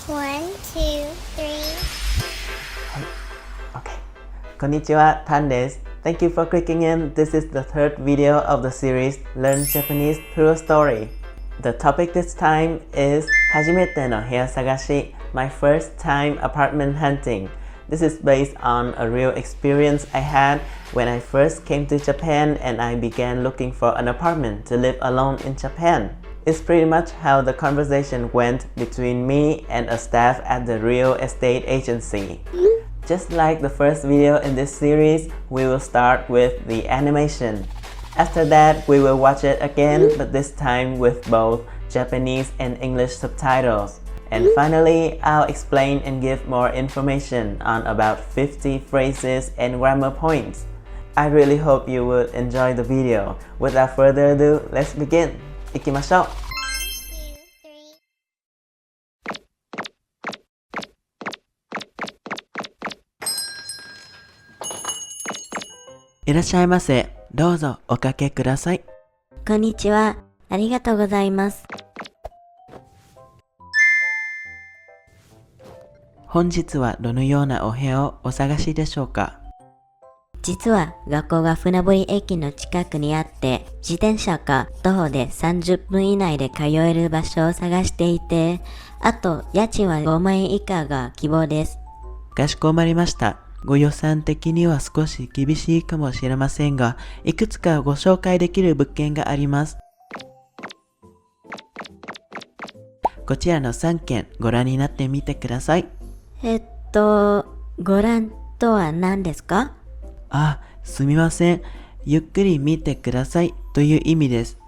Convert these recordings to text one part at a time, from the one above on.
One, two, three. Okay. Konnichiwa, Tan desu. Thank you for clicking in. This is the third video of the series Learn Japanese Through a Story. The topic this time is 初めての部屋探し My first time apartment hunting. This is based on a real experience I had when I first came to Japan and I began looking for an apartment to live alone in Japan. It's pretty much how the conversation went between me and a staff at the real estate agency. Just like the first video in this series, we will start with the animation. After that, we will watch it again, but this time with both Japanese and English subtitles. And finally, I'll explain and give more information on about 50 phrases and grammar points. I really hope you will enjoy the video. Without further ado, let's begin. 行きましょう。One, two, three. いらっしゃいませ。どうぞおかけください。こんにちは。ありがとうございます。本日はどのようなお部屋をお探しでしょうか？実は学校が船堀駅の近くにあって、自転車か徒歩で30分以内で通える場所を探していて、あと家賃は5万円以下が希望です。かしこまりました。ご予算的には少し厳しいかもしれませんが、いくつかご紹介できる物件があります。こちらの3件ご覧になってみてください。ご覧とは何ですか？あ、すみません。ゆっくり見てくださいという意味です。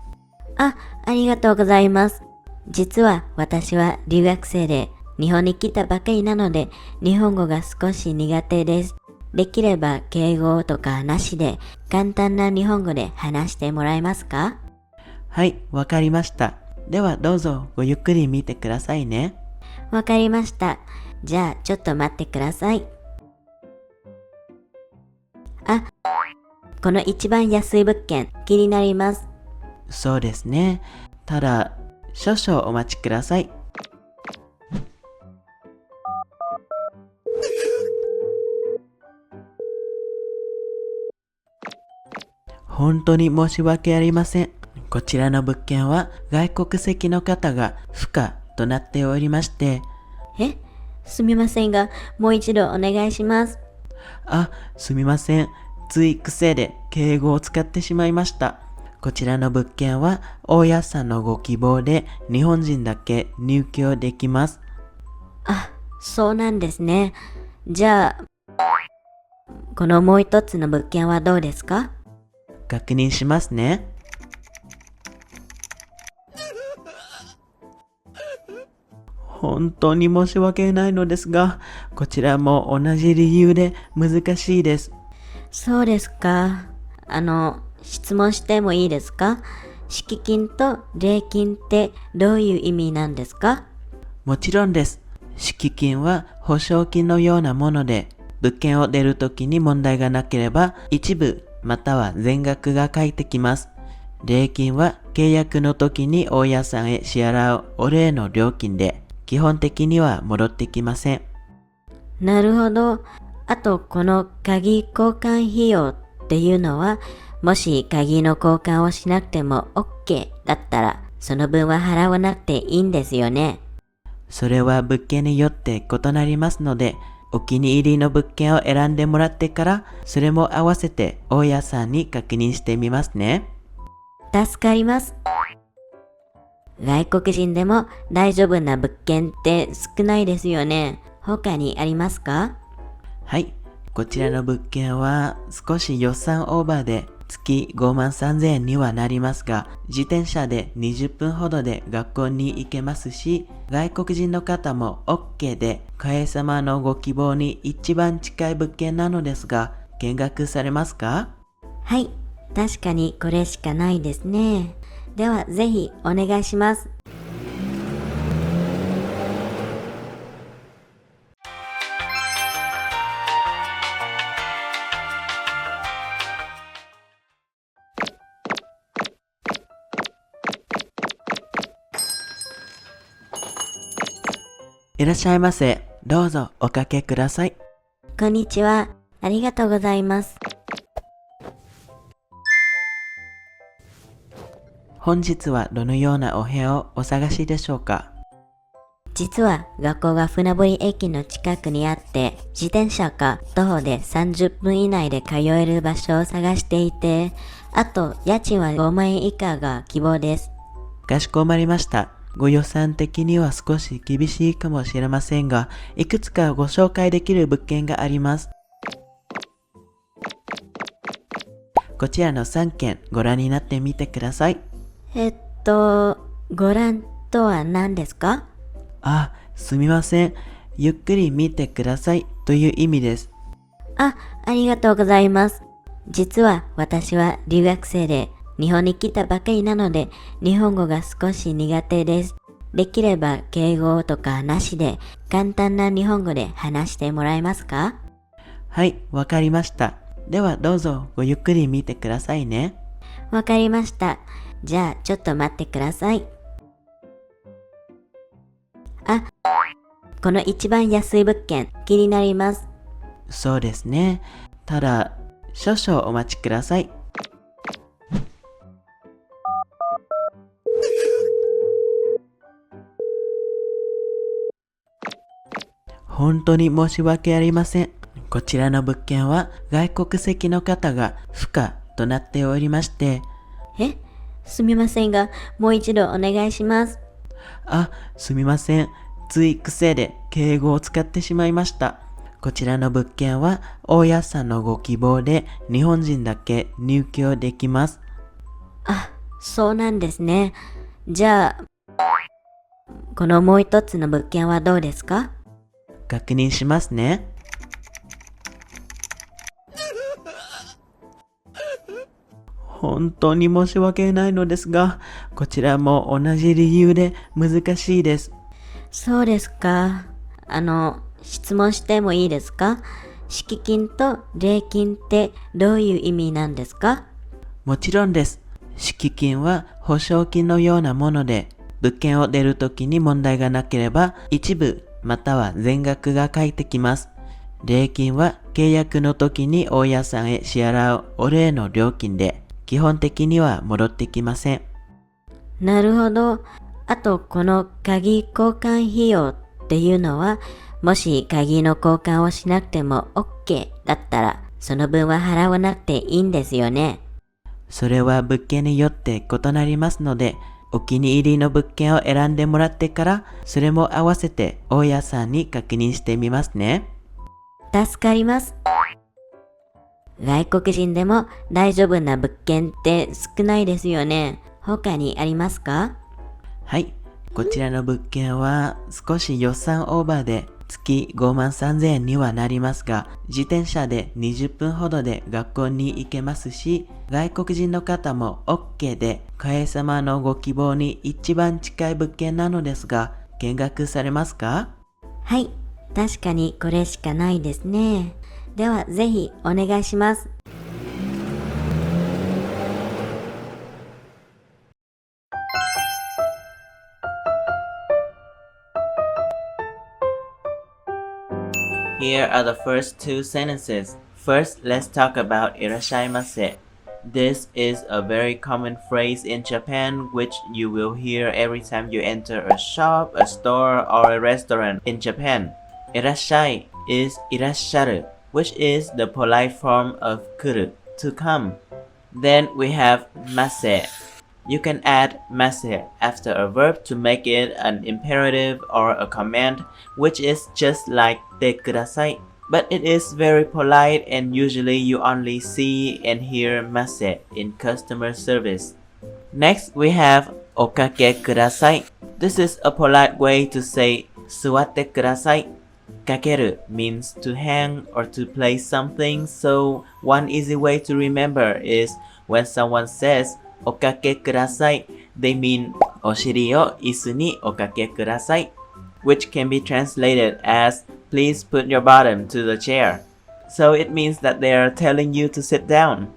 ありがとうございます。実は私は留学生で日本に来たばかりなので日本語が少し苦手です。できれば敬語とかなしで簡単な日本語で話してもらえますか？はい、わかりました。ではどうぞごゆっくり見てくださいね。わかりました。じゃあちょっと待ってください。この一番安い物件気になります。そうですね。ただ、少々お待ちください。本当に申し訳ありません。こちらの物件は外国籍の方が不可となっておりまして。すみませんが、もう一度お願いします。すみません。つい癖で敬語を使ってしまいました。こちらの物件は大家さんのご希望で日本人だけ入居できます。そうなんですね。じゃあ、このもう一つの物件はどうですか？確認しますね。本当に申し訳ないのですが、こちらも同じ理由で難しいです。そうですか。質問してもいいですか？敷金と礼金ってどういう意味なんですか？もちろんです。敷金は保証金のようなもので、物件を出るときに問題がなければ一部または全額が返ってきます。礼金は契約の時に大家さんへ支払うお礼の料金で、基本的には戻ってきません。なるほど。あと、この鍵交換費用っていうのは、もし鍵の交換をしなくても OK だったら、その分は払わなくていいんですよね。それは物件によって異なりますので、お気に入りの物件を選んでもらってから、それも合わせて大家さんに確認してみますね。助かります。外国人でも大丈夫な物件って少ないですよね。他にありますか？はい。こちらの物件は少し予算オーバーで月5万3000円にはなりますが、自転車で20分ほどで学校に行けますし、外国人の方も OK で、お家様のご希望に一番近い物件なのですが、見学されますか？はい。確かにこれしかないですね。ではぜひお願いします。いいらっしゃいませ。どうぞおかけください。こんにちは。ありがとうございます。本日はどのようなお部屋をお探しでしょうか？実は学校が船堀駅の近くにあって、自転車か徒歩で30分以内で通える場所を探していて、あと家賃は5万円以下が希望です。かしこまりました。ご予算的には少し厳しいかもしれませんが、いくつかご紹介できる物件があります。こちらの3件ご覧になってみてください。ご覧とは何ですか？あ、すみません。ゆっくり見てくださいという意味です。ありがとうございます。実は私は留学生で日本に来たばかりなので日本語が少し苦手です。できれば敬語とかなしで簡単な日本語で話してもらえますか？はい、わかりました。ではどうぞごゆっくり見てくださいね。わかりました。じゃあちょっと待ってください。この一番安い物件気になります。そうですね。ただ、少々お待ちください。本当に申し訳ありません。こちらの物件は外国籍の方が不可となっておりまして。すみませんが、もう一度お願いします。すみません。つい癖で敬語を使ってしまいました。こちらの物件は大家さんのご希望で日本人だけ入居できます。そうなんですね。じゃあ、このもう一つの物件はどうですか？確認しますね。本当に申し訳ないのですが、こちらも同じ理由で難しいです。そうですか。質問してもいいですか？敷金と礼金ってどういう意味なんですか？もちろんです。敷金は保証金のようなもので、物件を出るときに問題がなければ一部または全額が返ってきます。礼金は契約の時に大家さんへ支払うお礼の料金で、基本的には戻ってきません。なるほど。あと、この鍵交換費用っていうのは、もし鍵の交換をしなくても OK だったら、その分は払わなくていいんですよね。それは物件によって異なりますので、お気に入りの物件を選んでもらってから、それも合わせて大家さんに確認してみますね。助かります。外国人でも大丈夫な物件って少ないですよね。他にありますか？はい。こちらの物件は少し予算オーバーで月53,000円にはなりますが、自転車で20分ほどで学校に行けますし、外国人の方も OK で、お家様のご希望に一番近い物件なのですが、見学されますか？はい。確かにこれしかないですね。ではぜひお願いします。Here are the first two sentences. First, let's talk about いらっしゃいませ. This is a very common phrase in Japan which you will hear every time you enter a shop, a store, or a restaurant in Japan. いらっしゃい is いらっしゃる, which is the polite form of 来る, to come. Then we have ませ. You can add ませ after a verb to make it an imperative or a command, which is just like てください. But it is very polite and usually you only see and hear ませ in customer service. Next, we have おかけください. This is a polite way to say 座ってください. かける means to hang or to place something, so one easy way to remember is when someone says おかけください, they mean お尻を椅子におかけください, which can be translated as please put your bottom to the chair. So it means that they are telling you to sit down.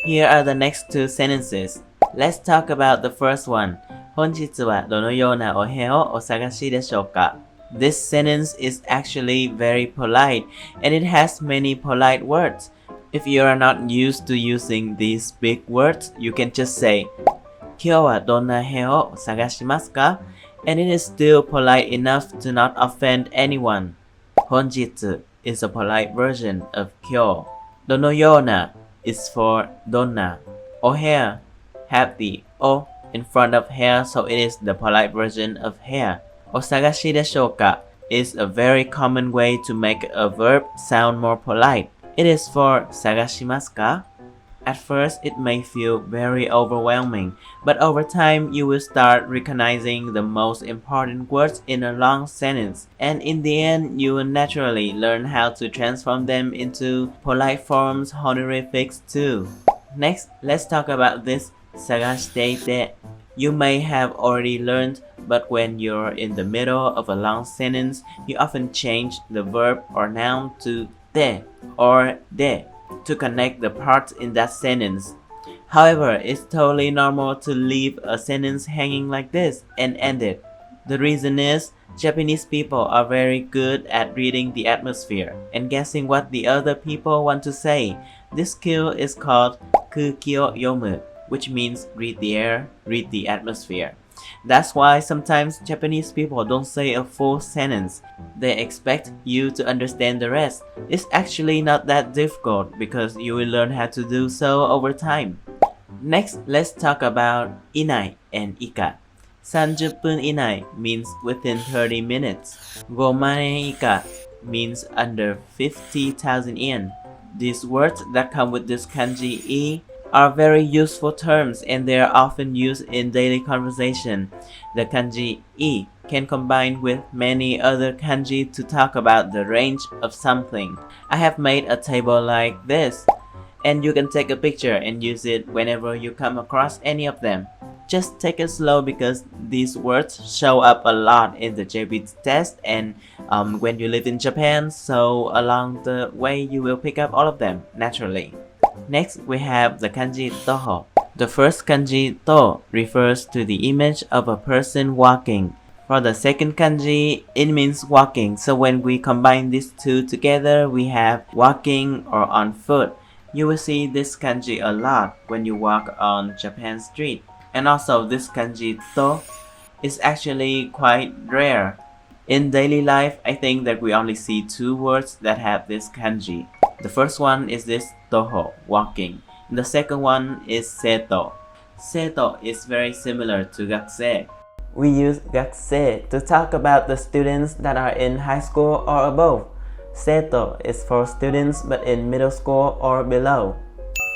Here are the next two sentences. Let's talk about the first one. 本日はどのようなお部屋をお探しでしょうか? This sentence is actually very polite and it has many polite words. If you are not used to using these big words, you can just say 今日はどんな部屋を探しますか? And it is still polite enough to not offend anyone. 本日 is a polite version of 今日. どのような is for どんな. お部屋 have the o in front of hair, so it is the polite version of hair. お探しでしょうか is a very common way to make a verb sound more polite. It is for 探しますか? At first, it may feel very overwhelming, but over time, you will start recognizing the most important words in a long sentence, and in the end, you will naturally learn how to transform them into polite forms honorifics too. Next, let's talk about this 探していて. You may have already learned, but when you're in the middle of a long sentence, you often change the verb or noun to て or で to connect the parts in that sentence. However, it's totally normal to leave a sentence hanging like this and end it. The reason is, Japanese people are very good at reading the atmosphere and guessing what the other people want to say. This skill is called 空気を読む, which means read the air, read the atmosphere. That's why sometimes Japanese people don't say a full sentence. They expect you to understand the rest. It's actually not that difficult because you will learn how to do so over time. Next, let's talk about 以内 and 以下. 30分以内 means within 30 minutes. 5万円以下 means under 50,000 yen. These words that come with this kanji い are very useful terms and they are often used in daily conversation. The kanji い can combine with many other kanji to talk about the range of something. I have made a table like this, and you can take a picture and use it whenever you come across any of them. Just take it slow because these words show up a lot in the jlpt test and when you live in Japan, so along the way you will pick up all of them naturally. Next, we have the kanji toho. The first kanji to refers to the image of a person walking. For the second kanji, it means walking. So when we combine these two together, we have walking or on foot. You will see this kanji a lot when you walk on Japan street. And also this kanji to is actually quite rare. In daily life, I think that we only see two words that have this kanji. The first one is this toho, walking. And the second one is seto. Seto is very similar to gakusei. We use gakusei to talk about the students that are in high school or above. Seto is for students but in middle school or below.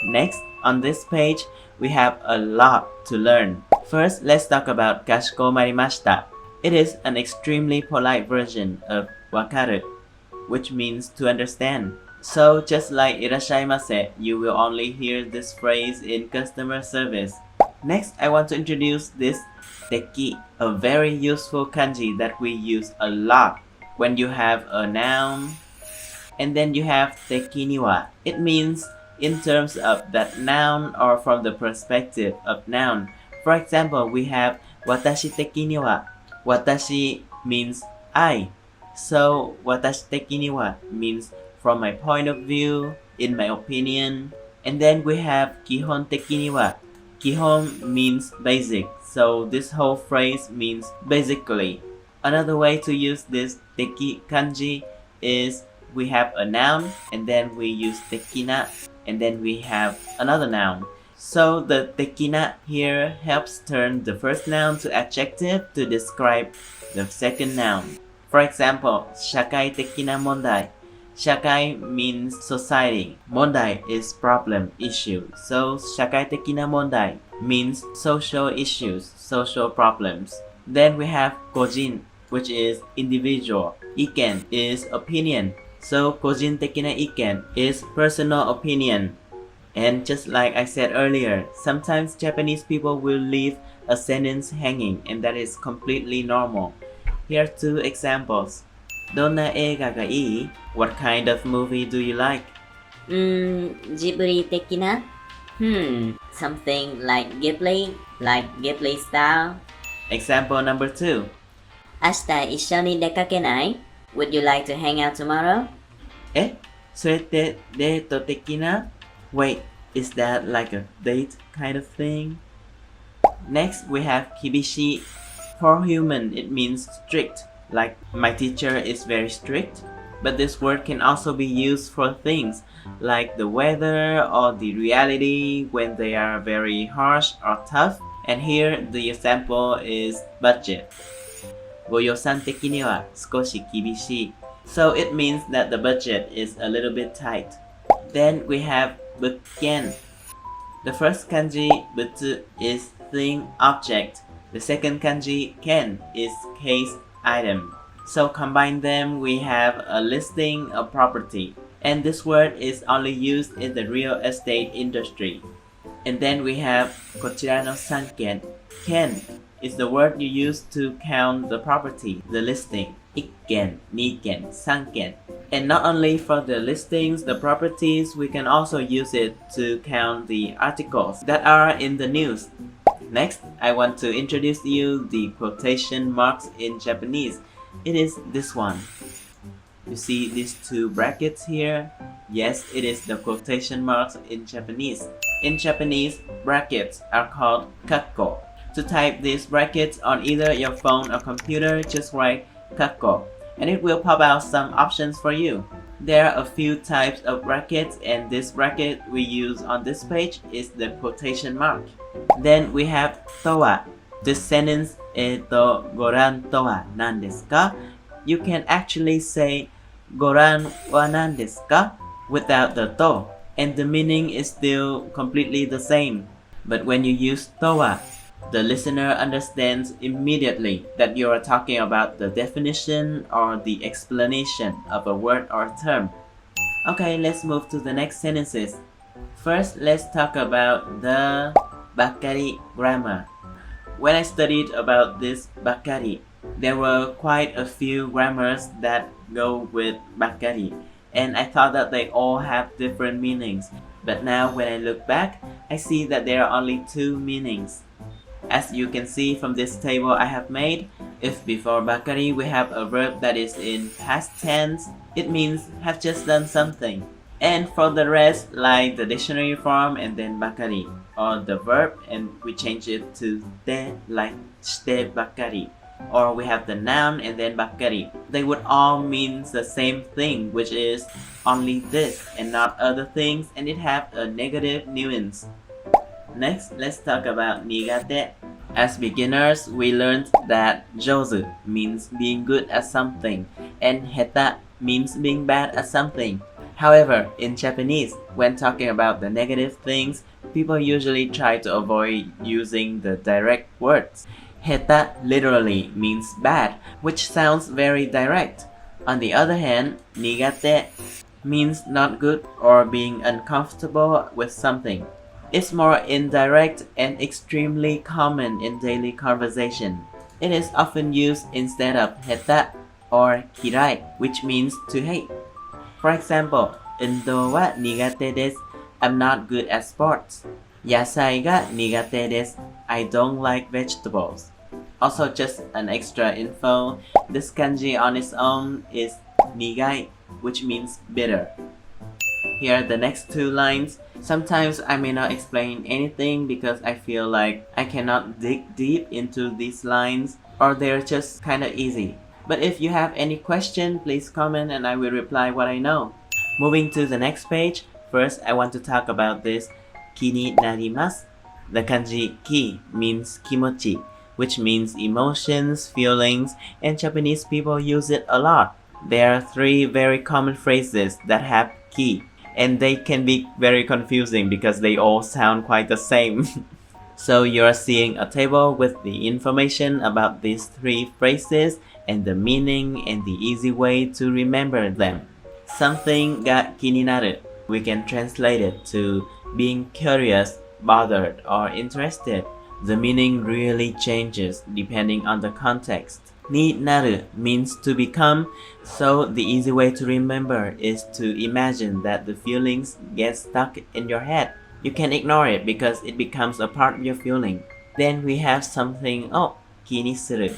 Next, on this page, we have a lot to learn. First, let's talk about kashikomarimashita. It is an extremely polite version of wakaru, which means to understand. So just like irashaimase, you will only hear this phrase in customer service. Next, I want to introduce this teki, a very useful kanji that we use a lot when you have a noun. And then you have teki ni wa. It means in terms of that noun or from the perspective of noun. For example, we have watashi teki ni wa. Watashi means I. So watashi teki ni wa means from my point of view, in my opinion. And then we have kihon teki ni wa. Kihon means basic, so this whole phrase means basically. Another way to use this teki kanji is we have a noun and then we use tekina and then we have another noun. So the tekina here helps turn the first noun to adjective to describe the second noun. For example, shakai tekina mondai. Shakai means society. Mondai is problem, issue. So shakai tekina mondai means social issues, social problems. Then we have kojin, which is individual. Iken is opinion. So kojin tekina iken is personal opinion. And just like I said earlier, sometimes Japanese people will leave a sentence hanging, and that is completely normal. Here are two examples. どんな映画がいい? What kind of movie do you like? ジブリ的な? Something like Ghibli style. Example number 2. 明日一緒に出かけない ?Would you like to hang out tomorrow? え、それってデート的な Wait, is that like a date kind of thing? Next, we have kibishi. For human, it means strict, like my teacher is very strict. But this word can also be used for things like the weather or the reality when they are very harsh or tough. And here the example is budget. ご予算的には少し厳しい. So it means that the budget is a little bit tight. Then we have bukken. The first kanji butsu is thing, object. The second kanji ken is case, item. So combine them, we have a listing of property. And this word is only used in the real estate industry. And then we have こちらの3件. Ken is the word you use to count the property, the listing. 1件、2件、3件. And not only for the listings, the properties, we can also use it to count the articles that are in the news. Next, I want to introduce you the quotation marks in Japanese. It is this one. You see these two brackets here? Yes, it is the quotation marks in Japanese. In Japanese, brackets are called kakko. To type these brackets on either your phone or computer, just write kakko, and it will pop out some options for you. There are a few types of brackets, and this bracket we use on this page is the quotation mark. Then we have towa. This sentence, ご覧とは何ですか? You can actually say ご覧は何ですか without the to, and the meaning is still completely the same. But when you use towa, the listener understands immediately that you are talking about the definition or the explanation of a word or term. Okay, let's move to the next sentences. First, let's talk about the bakkari grammar. When I studied about this bakkari, there were quite a few grammars that go with bakkari, and I thought that they all have different meanings. But now when I look back, I see that there are only two meanings. As you can see from this table I have made, if before bakkari we have a verb that is in past tense, it means have just done something. And for the rest, like the dictionary form and then bakkari, or the verb and we change it to te, like shite bakkari, or we have the noun and then bakkari. They would all mean the same thing, which is only this and not other things, and it have a negative nuance. Next, let's talk about nigate. As beginners, we learned that jozu means being good at something, and heta means being bad at something. However, in Japanese, when talking about the negative things, people usually try to avoid using the direct words. Heta literally means bad, which sounds very direct. On the other hand, nigate means not good or being uncomfortable with something. It's more indirect and extremely common in daily conversation. It is often used instead of heta or kirai, which means to hate. For example, Undo wa nigate desu. I'm not good at sports. Yasai ga nigate desu. I don't like vegetables. Also, just an extra info, this kanji on its own is nigai, which means bitter. Here are the next two lines. Sometimes I may not explain anything because I feel like I cannot dig deep into these lines, or they're just kinda easy. But if you have any question, please comment and I will reply what I know. Moving to the next page, first I want to talk about this ki ni narimasu. The kanji ki means kimochi, which means emotions, feelings, and Japanese people use it a lot. There are three very common phrases that have ki, and they can be very confusing because they all sound quite the same. So you're seeing a table with the information about these three phrases and the meaning and the easy way to remember them. Something ga kininaru. We can translate it to being curious, bothered, or interested. The meaning really changes depending on the context. Ni naru means to become, so the easy way to remember is to imagine that the feelings get stuck in your head. You can ignore it because it becomes a part of your feeling. Then we have something, ki ni suru.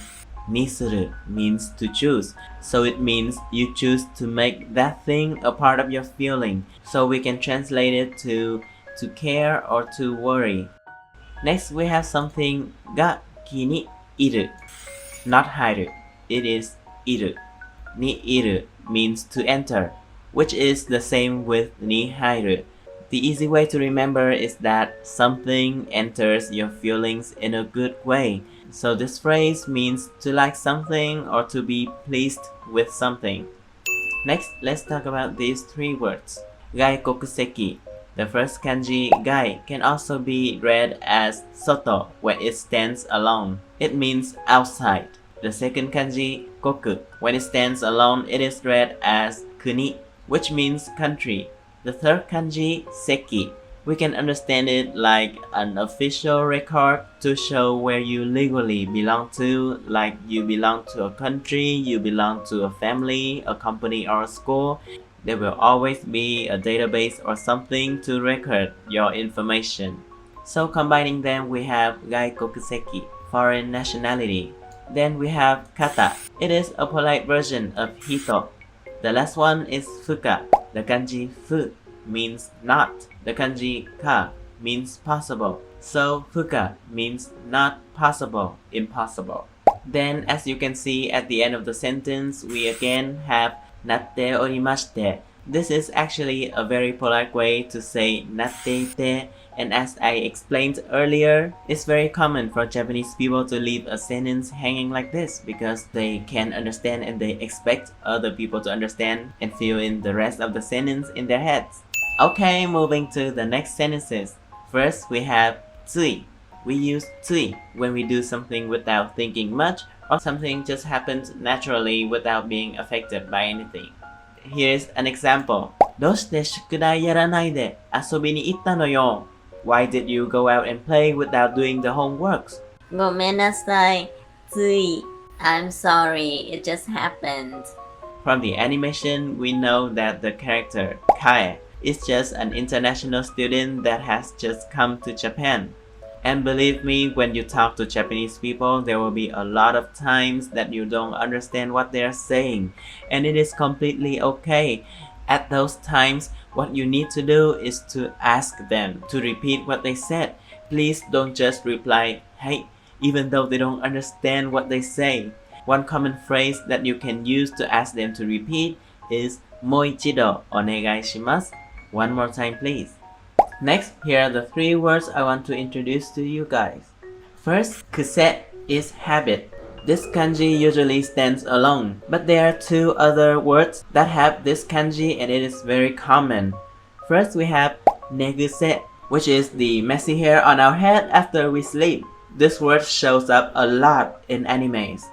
Ni suru means to choose. So it means you choose to make that thing a part of your feeling. So we can translate it to care or to worry. Next we have something ga ki ni iru. Not haru. It is iru. Ni iru means to enter, which is the same with ni haru. The easy way to remember is that something enters your feelings in a good way. So this phrase means to like something or to be pleased with something. Next, let's talk about these three words. Gaikokuseki. The first kanji gai can also be read as soto when it stands alone. It means outside. The second kanji koku. When it stands alone, it is read as kuni, which means country. The third kanji seki. We can understand it like an official record to show where you legally belong to, like you belong to a country, you belong to a family, a company or a school. There will always be a database or something to record your information. So combining them, we have gaikokuseki, foreign nationality. Then we have kata. It is a polite version of hito. The last one is fuka. The kanji fu means not. The kanji ka means possible. So fuka means not possible, impossible. Then as you can see at the end of the sentence, we again have natte orimashite. This is actually a very polite way to say natteite, and as I explained earlier, it's very common for Japanese people to leave a sentence hanging like this because they can understand and they expect other people to understand and fill in the rest of the sentence in their heads. Okay, moving to the next sentences. First, we have tsui. We use tsui when we do something without thinking much or something just happens naturally without being affected by anything. Here's an example. どうして宿題やらないで遊びに行ったのよ? Why did you go out and play without doing the homeworks? ごめんなさい。つい。I'm sorry, it just happened. From the animation, we know that the character, Kae, is just an international student that has just come to Japan. And believe me, when you talk to Japanese people, there will be a lot of times that you don't understand what they are saying. And it is completely okay. At those times, what you need to do is to ask them to repeat what they said. Please don't just reply, hey, even though they don't understand what they say. One common phrase that you can use to ask them to repeat is もう一度お願いします. One more time, please. Next, here are the three words I want to introduce to you guys. First, kuse is habit. This kanji usually stands alone, but there are two other words that have this kanji and it is very common. First, we have neguse, which is the messy hair on our head after we sleep. This word shows up a lot in animes.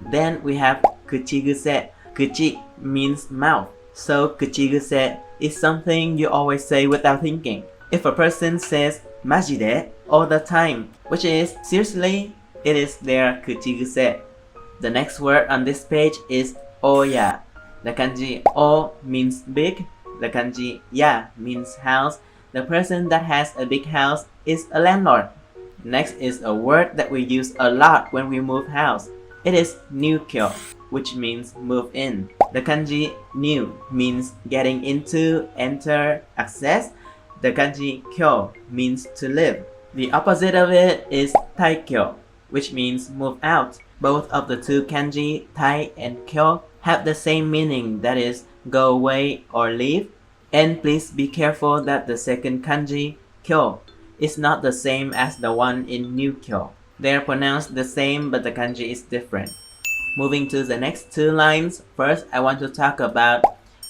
Then we have kuchiguse. Kuchi means mouth. So kuchiguse is something you always say without thinking. If a person says majide all the time, which is seriously, it is their kuchiguse. The next word on this page is oya. The kanji o means big. The kanji ya means house. The person that has a big house is a landlord. Next is a word that we use a lot when we move house. It is nyukyo, which means move in. The kanji new means getting into, enter, access. The kanji kyo means to live. The opposite of it is taikyo, which means move out. Both of the two kanji, tai and kyo, have the same meaning, that is, go away or leave. And please be careful that the second kanji, kyo, is not the same as the one in nyukyo. They are pronounced the same, but the kanji is different. Moving to the next two lines, first I want to talk about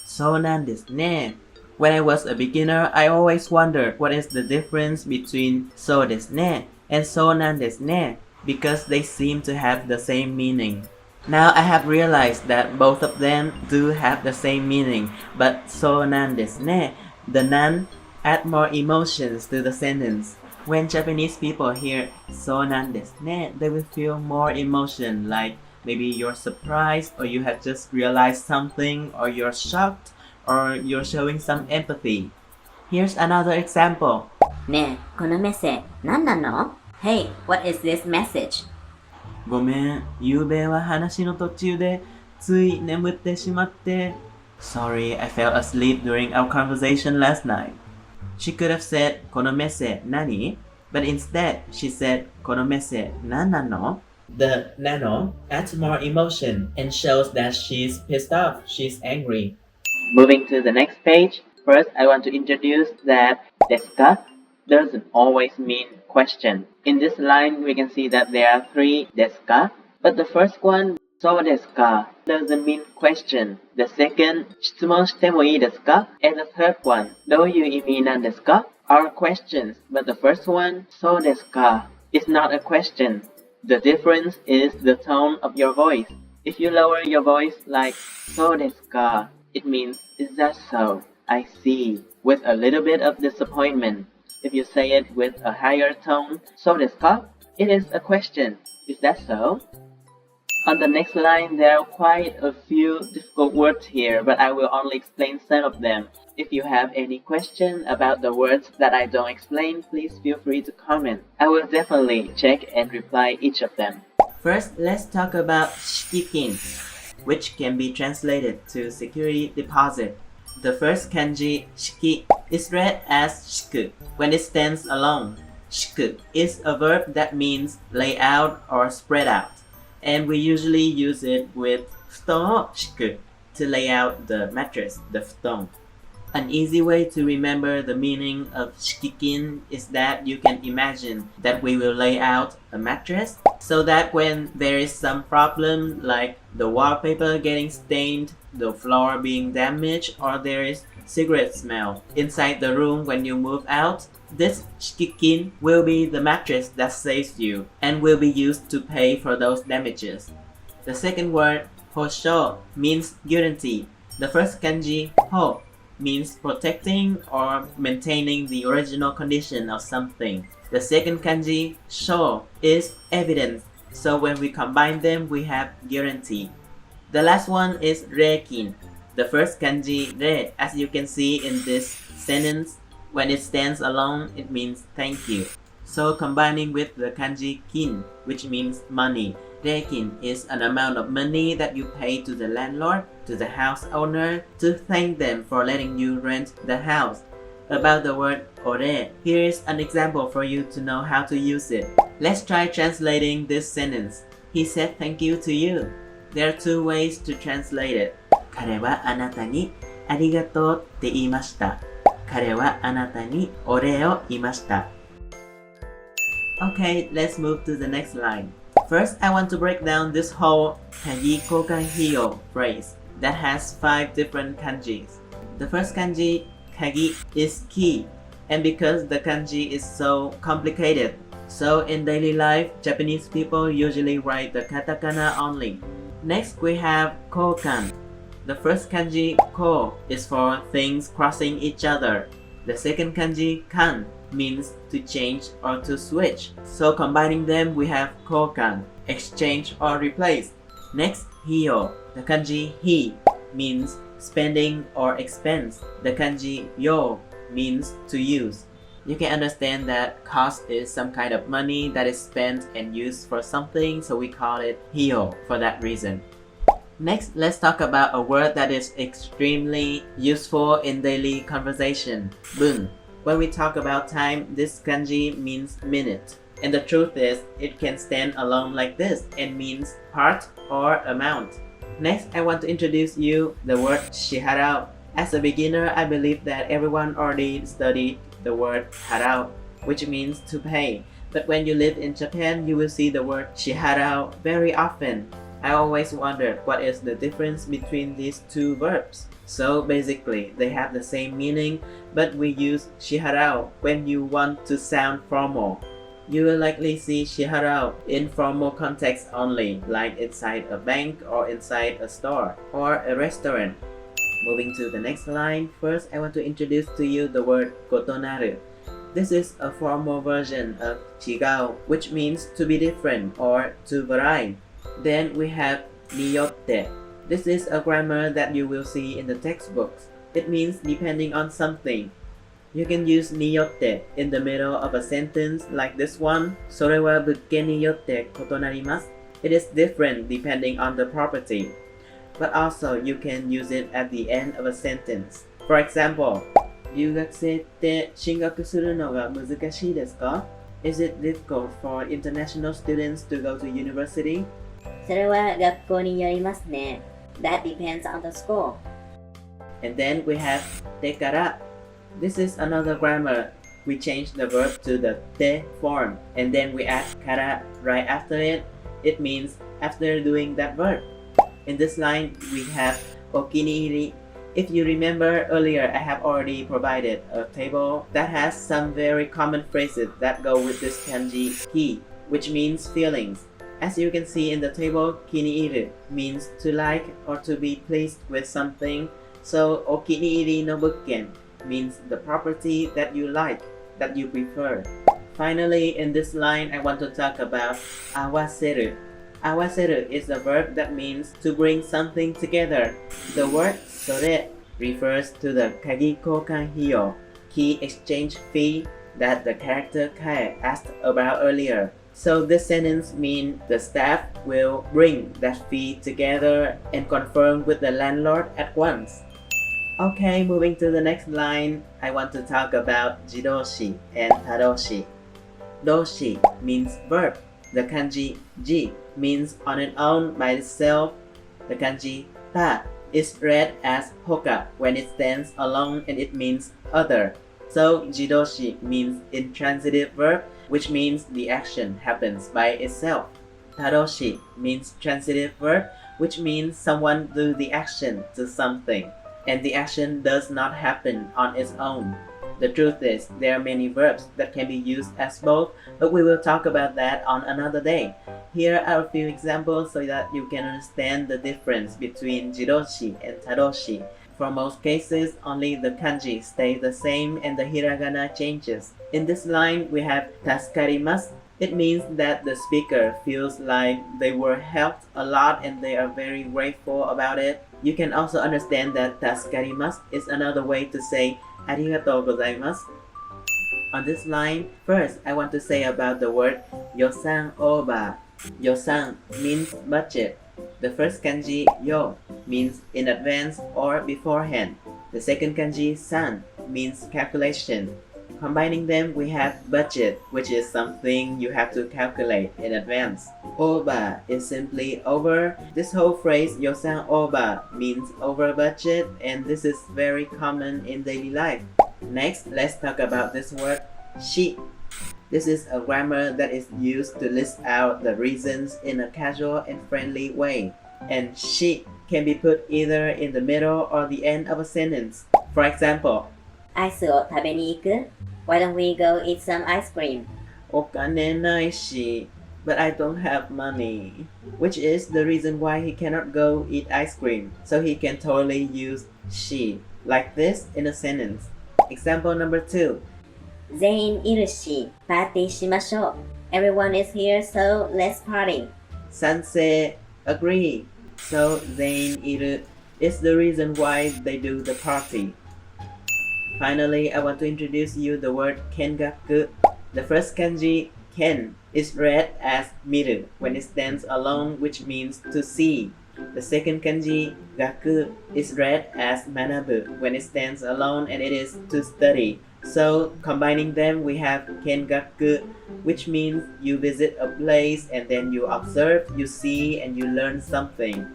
そうなんですね. When I was a beginner, I always wondered what is the difference between そうですね and そうなんですね, because they seem to have the same meaning. Now I have realized that both of them do have the same meaning, but そうなんですね, the nan add more emotions to the sentence. When Japanese people hear そうなんですね, they will feel more emotion, like maybe you're surprised or you have just realized something or you're shocked or you're showing some empathy. Here's another example. ねえ、このメッセ何なの? Hey, what is this message? ごめん、昨べは話の途中でつい眠ってしまって。Sorry, I fell asleep during our conversation last night. She could have said この店何? But instead, she said この店何なの? The nano adds more emotion and shows that she's pissed off, she's angry. Moving to the next page, first I want to introduce that desu ka doesn't always mean question. In this line, we can see that there are 3 desu ka, but the first one, so desu ka, doesn't mean question. The second, 質問してもいいですか? And the third one, どういう意味なんですか? are questions, but the first one, so desu ka, is not a question. The difference is the tone of your voice. If you lower your voice like, so desu ka, it means, is that so? I see, with a little bit of disappointment. If you say it with a higher tone, so desu ka, it is a question. Is that so? On the next line, there are quite a few difficult words here, but I will only explain some of them. If you have any question about the words that I don't explain, please feel free to comment. I will definitely check and reply each of them. First, let's talk about shikikin, which can be translated to security deposit. The first kanji, shiki, is read as shiku when it stands alone. Shiku is a verb that means lay out or spread out, and we usually use it with futon shiku to lay out the mattress, the futon. An easy way to remember the meaning of shikikin is that you can imagine that we will lay out a mattress so that when there is some problem like the wallpaper getting stained, the floor being damaged, or there is cigarette smell inside the room when you move out, this shikikin will be the mattress that saves you and will be used to pay for those damages. The second word, hosho, means guarantee. The first kanji, ho, means protecting or maintaining the original condition of something. The second kanji, sho, is evidence. So when we combine them, we have guarantee. The last one is reikin. The first kanji, re, as you can see in this sentence, when it stands alone, it means thank you. So combining with the kanji kin, which means money, reikin is an amount of money that you pay to the landlord, to the house owner, to thank them for letting you rent the house. About the word ore, here is an example for you to know how to use it. Let's try translating this sentence. He said thank you to you. There are 2 ways to translate it. 彼はあなたにありがとうって言いました。彼はあなたにお礼を言いました。Okay, let's move to the next line. First, I want to break down this whole kanji kokan hiyo phrase that has 5 different kanjis. The first kanji, kagi, is key, and because the kanji is so complicated, so in daily life, Japanese people usually write the katakana only. Next, we have kokan. The first kanji, ko, is for things crossing each other. The second kanji, kan, means to change or to switch. So combining them, we have kokan, exchange or replace. Next, hiyo. The kanji hi means spending or expense. The kanji yo means to use. You can understand that cost is some kind of money that is spent and used for something, so we call it hiyo for that reason. Next, let's talk about a word that is extremely useful in daily conversation, bun. When we talk about time, this kanji means minute. And the truth is, it can stand alone like this and means part or amount. Next, I want to introduce you the word shiharao. As a beginner, I believe that everyone already studied the word harao, which means to pay. But when you live in Japan, you will see the word shiharao very often. I always wondered what is the difference between these 2 verbs. So basically, they have the same meaning, but we use shiharao when you want to sound formal. You will likely see shiharao in formal context only, like inside a bank or inside a store or a restaurant. Moving to the next line, first I want to introduce to you the word kotonaru. This is a formal version of chigao, which means to be different or to vary. Then we have niyotte. This is a grammar that you will see in the textbooks. It means depending on something. You can use niyotte in the middle of a sentence like this one. それは物件によって異なります. It is different depending on the property, but also you can use it at the end of a sentence. For example, 留学生って進学するのが難しいですか? Is it difficult for international students to go to university? それは学校によりますね。That depends on the school. And then we have てから. This is another grammar. We change the verb to the て form, and then we add から right after it. It means after doing that verb. In this line, we have お気に入り. If you remember earlier, I have already provided a table that has some very common phrases that go with this kanji ki, which means feelings. As you can see in the table, 気に入る means to like or to be pleased with something. So お気に入りの物件 means the property that you like, that you prefer. Finally, in this line, I want to talk about 合わせる. 合わせる is a verb that means to bring something together. The word それ refers to the 鍵交換費用 key exchange fee that the character Kae asked about earlier. So this sentence means the staff will bring that fee together and confirm with the landlord at once. Okay, moving to the next line, I want to talk about jidoshi and tadoshi. Doshi means verb. The kanji ji means on its own by itself. The kanji ta is read as hoka when it stands alone and it means other. So jidoshi means intransitive verb, which means the action happens by itself. Tadoshi means transitive verb, which means someone do the action to something, and the action does not happen on its own. The truth is, there are many verbs that can be used as both, but we will talk about that on another day. Here are a few examples so that you can understand the difference between jidoshi and tadoshi. For most cases, only the kanji stays the same and the hiragana changes. In this line, we have tasukarimasu. It means that the speaker feels like they were helped a lot and they are very grateful about it. You can also understand that tasukarimasu is another way to say ありがとうございます. On this line, first I want to say about the word 予算 over. 予算 means budget. The first kanji よ means in advance or beforehand. The second kanji san means calculation. Combining them, we have budget, which is something you have to calculate in advance. Over is simply over. This whole phrase, yosan over, means over budget, and this is very common in daily life. Next, let's talk about this word, shi. This is a grammar that is used to list out the reasons in a casual and friendly way. And shi can be put either in the middle or the end of a sentence. For example, アイスを食べに行く? Why don't we go eat some ice cream? お金ないし but I don't have money. Which is the reason why he cannot go eat ice cream. So he can totally use she like this in a sentence. Example number 2. 全員いるし、パーティーしましょう. Everyone is here, so let's party. 賛成 agree. So 全員いる is the reason why they do the party. Finally, I want to introduce you the word kengaku. The first kanji, ken, is read as miru when it stands alone, which means to see. The second kanji, gaku, is read as manabu when it stands alone and it is to study. So, combining them, we have kengaku, which means you visit a place and then you observe, you see, and you learn something.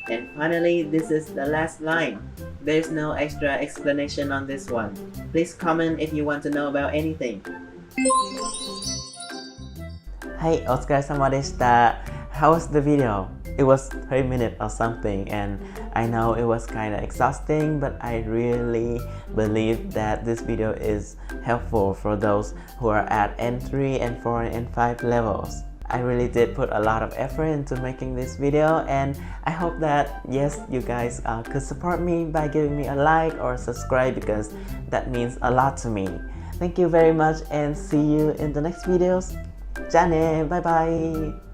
And finally, this is the last line. There's no extra explanation on this one. Please comment if you want to know about anything. はい、お疲れ様でした。How was the video? It was 30 minutes or something, and I know it was kind of exhausting, but I really believe that this video is helpful for those who are at N3, N4, and N5 levels. I really did put a lot of effort into making this video, and I hope that yes, you guys could support me by giving me a like or subscribe, because that means a lot to me. Thank you very much and see you in the next videos. じゃあね、バイバイ。